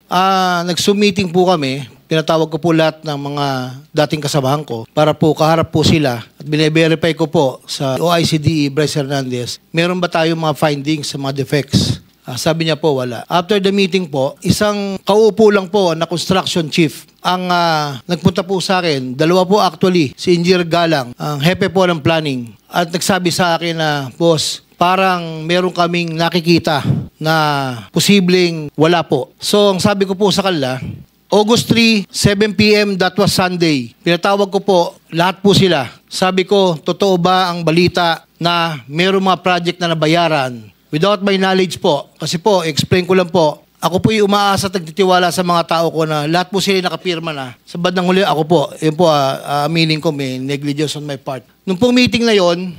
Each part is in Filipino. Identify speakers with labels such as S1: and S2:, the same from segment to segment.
S1: Nag-Zoom-meeting po kami. Pinatawag ko po lahat ng mga dating kasamahan ko para po kaharap po sila at bine-verify ko po sa OICDE Bryce Hernandez, meron ba tayong mga findings sa mga defects? Sabi niya po wala. After the meeting po, isang kauupo lang po na construction chief ang nagpunta po sa akin. Dalawa po actually, si Engineer Galang, ang hepe po ng planning. At nagsabi sa akin na, boss, parang meron kaming nakikita na posibleng wala po. So ang sabi ko po sa kanila, August 3, 7 p.m., that was Sunday. Pinatawag ko po, lahat po sila. Sabi ko, totoo ba ang balita na mayroong mga project na nabayaran? Without my knowledge po, kasi po, explain ko lang po, ako po yung umaasa at nagtitiwala sa mga tao ko na lahat po sila nakapirma na. Sa bandang huli, ako po, yun po, aminin ko may negligence on my part. Nung pong meeting na yon,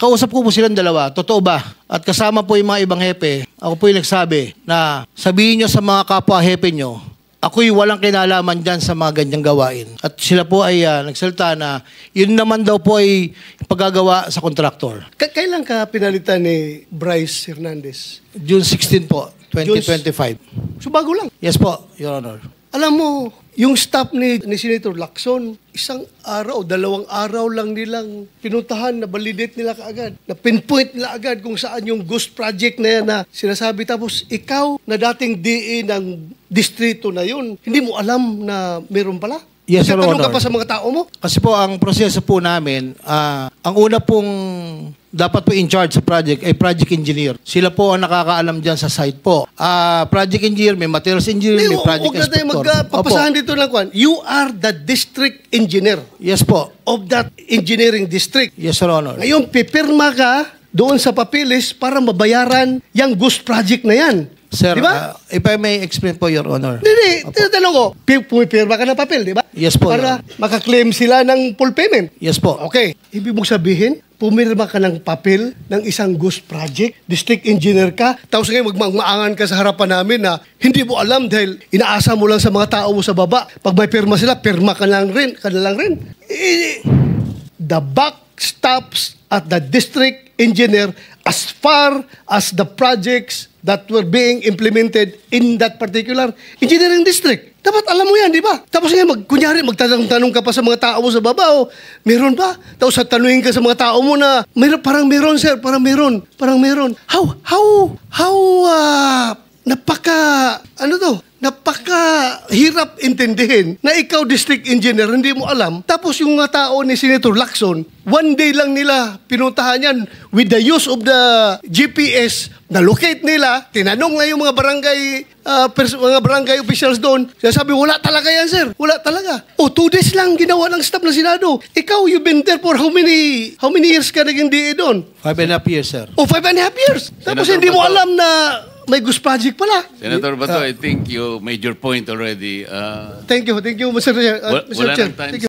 S1: kausap ko po silang dalawa, totoo ba? At kasama po yung mga ibang hepe, ako po yung nagsabi na sabihin nyo sa mga kapwa hepe nyo, ako'y walang kinalaman dyan sa mga ganyang gawain. At sila po ay nagsalita na yun naman daw po ay paggagawa sa kontraktor.
S2: Kailan ka pinalitan ni Bryce Hernandez?
S1: June 16 po, 2025.
S2: So bago lang?
S1: Yes po, Your Honor.
S2: Alam mo, yung staff ni Senator Lacson, isang araw, 2 araw lang nilang pinuntahan, na validate nila kaagad. Na pinpoint nila agad kung saan yung ghost project na yan na sinasabi. Tapos ikaw na dating DE ng distrito na yun, hindi mo alam na meron pala?
S1: Yes, Your Honor.
S2: Tanong ka pa sa mga tao mo?
S1: Kasi po ang proseso po namin, ang una pong dapat po in charge sa project ay project engineer. Sila po ang nakakaalam dyan sa site po. Project engineer, may materials engineer, may project inspector.
S2: Huwag na tayo magpapasahan dito lang, Kwan. You are the district engineer.
S1: Yes po.
S2: Of that engineering district.
S1: Yes, Your Honor.
S2: Ngayon, pipirma ka doon sa papilis para mabayaran yung ghost project na yan.
S1: Sir,
S2: diba?
S1: If I may explain po, Your Honor.
S2: Hindi, tinatanong ko, pumipirma ka ng papel, di ba?
S1: Yes po,
S2: para makaklaim sila ng full payment.
S1: Yes po.
S2: Okay. Ibig mong sabihin, pumirma ka ng papel ng isang ghost project, district engineer ka, tapos ngayon magmaangan ka sa harapan namin na hindi mo alam dahil inaasa mo lang sa mga tao mo sa baba. Pag may pirma sila, pirma ka lang rin. The buck stops at the district engineer as far as the projects that were being implemented in that particular engineering district. Dapat alam mo yan, di ba? Tapos ngayon, kunyari, magtatanong ka pa sa mga tao mo sa baba, meron ba? Tapos tanungin ka sa mga tao mo na, parang meron, sir, parang meron. Napaka-hirap intindihin na ikaw, district engineer, hindi mo alam. Tapos yung mga tao ni Senator Lacson, one day lang nila pinuntahan yan with the use of the GPS, na-locate nila, tinanong na yung mga barangay officials doon. Sabi, wala talaga yan, sir. Wala talaga. 2 days lang ginawa ng staff ng Senado. Ikaw, you've been there for how many years ka naging DE doon?
S1: 5.5 years, sir.
S2: 5.5 years. Tapos
S3: Senator
S2: hindi mo
S3: Bato,
S2: alam na may ghost project pala.
S3: Senator Bato, I think you made your point already.
S2: Thank you, Mr. Chair.
S3: Wala
S2: Chair.
S3: nang time.
S2: Thank you.